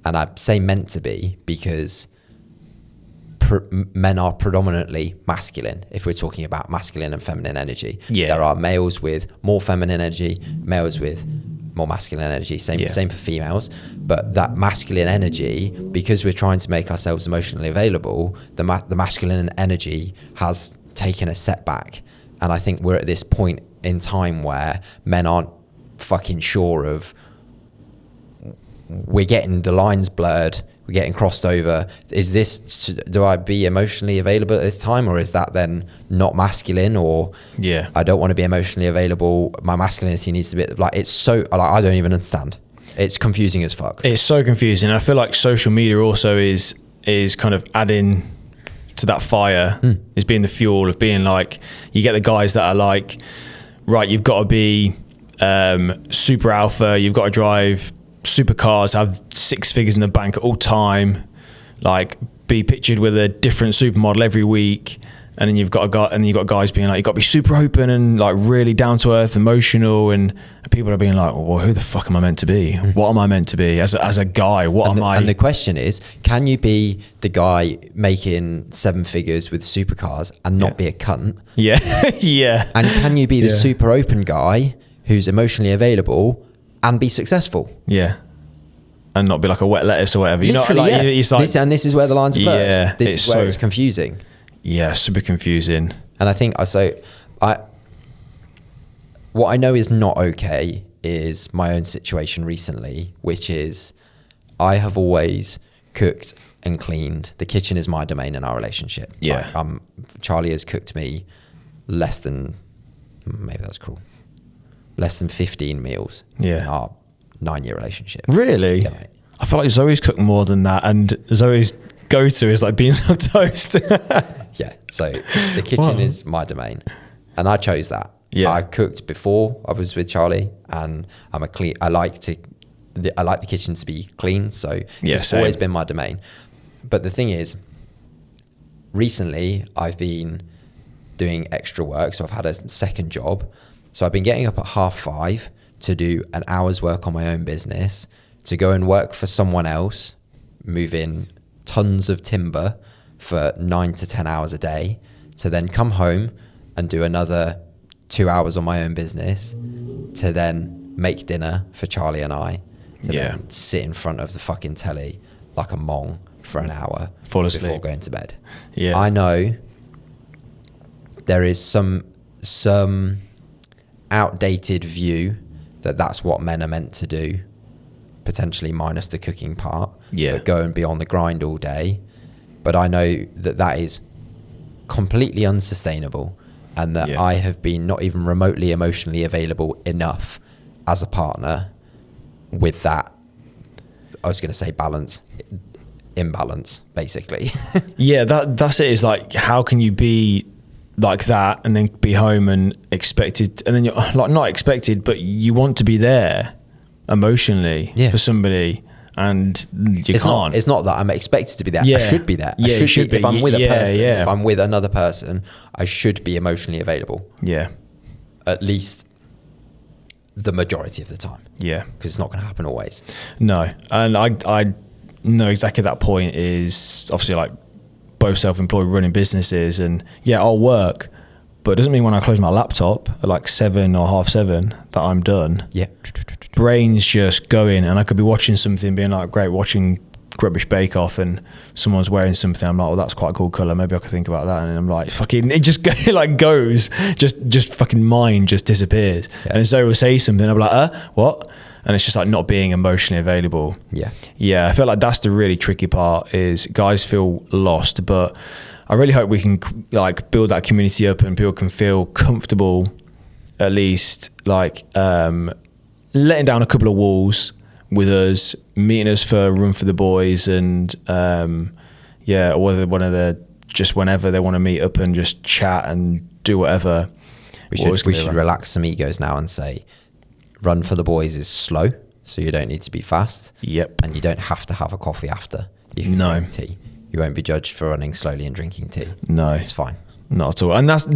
And I say meant to be because men are predominantly masculine, if we're talking about masculine and feminine energy. Yeah. There are males with more feminine energy, males with more masculine energy, same for females. But that masculine energy, because we're trying to make ourselves emotionally available, the masculine energy has taken a setback. And I think we're at this point in time where men aren't fucking sure of, we're getting the lines blurred, we're getting crossed over. Do I be emotionally available at this time, or is that then not masculine? Or I don't want to be emotionally available, my masculinity needs to be like, it's so like, I don't even understand. It's confusing as fuck. It's so confusing. I feel like social media also is kind of adding to that fire, is being the fuel of being like, you get the guys that are like, right, you've got to be super alpha, you've got to drive supercars, have 6 figures in the bank at all time, like be pictured with a different supermodel every week, and then you've got guys being like, you've got to be super open and like really down to earth, emotional, and people are being like, well, who the fuck am I meant to be? What am I meant to be as a guy? And the question is, can you be the guy making 7 figures with supercars and not be a cunt? Yeah. Yeah. And can you be the super open guy who's emotionally available and be successful? Yeah. And not be like a wet lettuce or whatever. Literally, it's like, this is where the lines are blurred. Yeah, this is where it's confusing. Yeah, super confusing. And I think what I know is not okay is my own situation recently, which is I have always cooked and cleaned. The kitchen is my domain in our relationship. Yeah. Like, Charlie has cooked me less than 15 meals in our 9-year relationship. Really? Yeah, mate. I feel like Zoe's cooked more than that, and Zoe's go-to is like beans on toast. Yeah, so the kitchen is my domain, and I chose that. Yeah. I cooked before I was with Charlie, and I like the kitchen to be clean, so it's always been my domain. But the thing is, recently I've been doing extra work. So I've had a second job. So I've been getting up at 5:30 to do an hour's work on my own business, to go and work for someone else, move in tons of timber for 9 to 10 hours a day, to then come home and do another 2 hours on my own business, to then make dinner for Charlie and I, to then sit in front of the fucking telly like a mong for an hour before going to bed. Yeah. I know there is some outdated view that that's what men are meant to do, potentially minus the cooking part. But go and be on the grind all day. But I know that that is completely unsustainable, and that I have been not even remotely emotionally available enough as a partner with that, I was going to say imbalance, basically. Yeah, that's it. Is like, how can you be like that and then be home and expected, and then you're like, not expected, but you want to be there emotionally for somebody, and you can't. It's not that I'm expected to be there. I should be there. I should be. If I'm with a person, if I'm with another person, I should be emotionally available. Yeah. At least the majority of the time. Yeah. Because it's not going to happen always. No. And I know exactly that point is obviously like both self-employed running businesses, and I'll work, but it doesn't mean when I close my laptop at like 7 or 7:30 that I'm done. Yeah. Brain's just going, and I could be watching something being like, great, watching Rubbish Bake Off, and someone's wearing something. I'm like, well, that's quite a cool colour. Maybe I could think about that. And I'm like, fucking, it just goes, just fucking mind just disappears. Yeah. And so we'll say something, I'll be like, what? And it's just like not being emotionally available. Yeah. I feel like that's the really tricky part, is guys feel lost, but I really hope we can like build that community up and people can feel comfortable, at least like letting down a couple of walls with us, meeting us for a run for the boys, and or whether one of the, just whenever they want to meet up and just chat and do whatever. We should relax some egos now and say, run for the boys is slow, so you don't need to be fast. Yep. And you don't have to have a coffee after. You can drink tea. You won't be judged for running slowly and drinking tea. No, it's fine. Not at all. And that's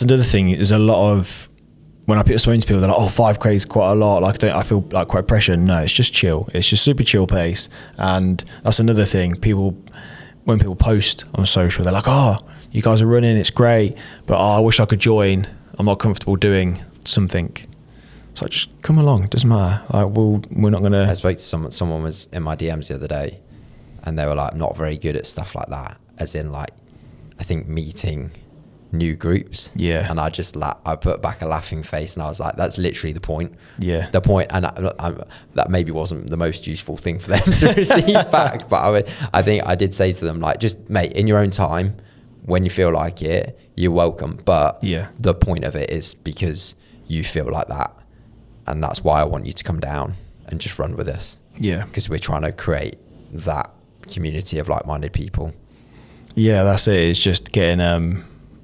another thing. There's a lot of, when I explain to people, they're like, 5K is quite a lot. Like, I feel like quite pressure. No, it's just chill. It's just super chill pace. And that's another thing. When people post on social, they're like, you guys are running, it's great, but I wish I could join. I'm not comfortable doing something. So just come along. It doesn't matter. Like, we're not gonna. I spoke to someone was in my DMs the other day, and they were like, not very good at stuff like that. As in, like, I think meeting new groups. Yeah. And I just I put back a laughing face, and I was like, that's literally the point. Yeah. The point, and that maybe wasn't the most useful thing for them to receive back, but I think I did say to them, like, just mate, in your own time, when you feel like it, you're welcome. But the point of it is because you feel like that. And that's why I want you to come down and just run with us. Yeah. Because we're trying to create that community of like-minded people. Yeah, that's it. It's just getting out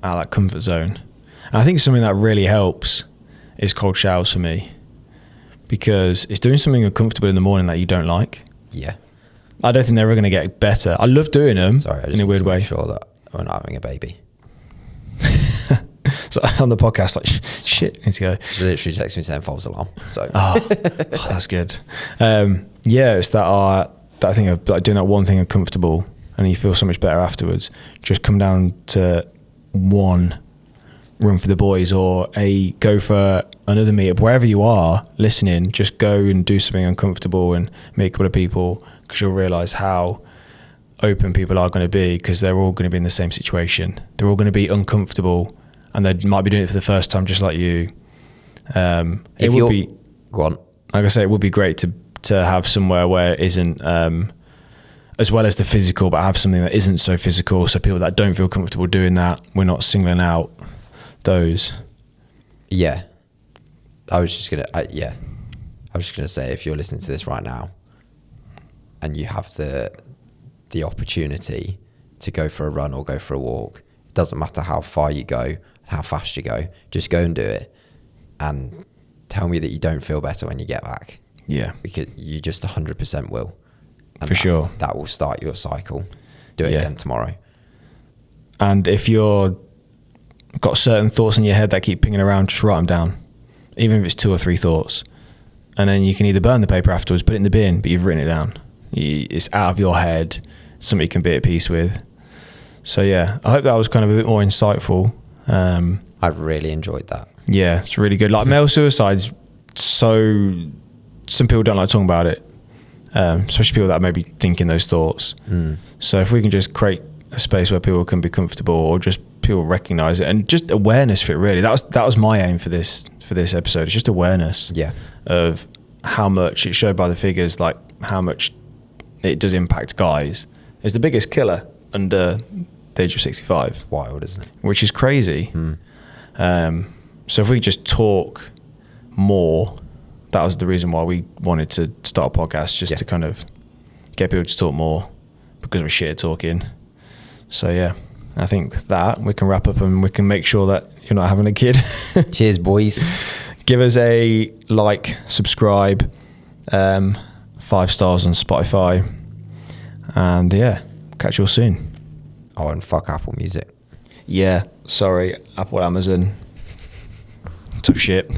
of that comfort zone. And I think something that really helps is cold showers for me, because it's doing something uncomfortable in the morning that you don't like. Yeah. I don't think they're ever going to get better. I love doing them. Sorry, I just in a weird way. Make sure that we're not having a baby. So on the podcast, like, shit, I need to go. She literally texted me saying false alarm. So that's good. It's that thing of like doing that one thing uncomfortable, and you feel so much better afterwards. Just come down to one run for the boys, or go for another meetup, wherever you are listening. Just go and do something uncomfortable and meet a couple of people, because you'll realize how open people are going to be, because they're all going to be in the same situation. They're all going to be uncomfortable, and they might be doing it for the first time, just like you. It would be, go on. Like I say, it would be great to have somewhere where it isn't, as well as the physical, but have something that isn't so physical. So people that don't feel comfortable doing that, we're not singling out those. Yeah. I was just gonna say, if you're listening to this right now and you have the opportunity to go for a run or go for a walk, it doesn't matter how far you go, how fast you go, just go and do it, and tell me that you don't feel better when you get back. Yeah. Because you just 100% will. And for sure. That will start your cycle. Do it again tomorrow. And if you're got certain thoughts in your head that keep pinging around, just write them down, even if it's 2 or 3 thoughts. And then you can either burn the paper afterwards, put it in the bin, but you've written it down. It's out of your head, something you can be at peace with. So yeah, I hope that was kind of a bit more insightful. I've really enjoyed that. Yeah, it's really good. Like male suicide's some people don't like talking about it, especially people that are maybe thinking those thoughts. So if we can just create a space where people can be comfortable, or just people recognize it, and just awareness for it, really. That was my aim for this episode. It's just awareness of how much it showed by the figures, like how much it does impact guys. It's the biggest killer under the age of 65. Wild, isn't it? Which is crazy. So if we just talk more, that was the reason why we wanted to start a podcast, just to kind of get people to talk more, because we're shit at talking. So yeah, I think that we can wrap up and we can make sure that you're not having a kid. Cheers, boys. Give us a like, subscribe, 5 stars on Spotify, and yeah, catch you all soon. Oh, and fuck Apple Music. Yeah, sorry, Apple, Amazon, tough shit.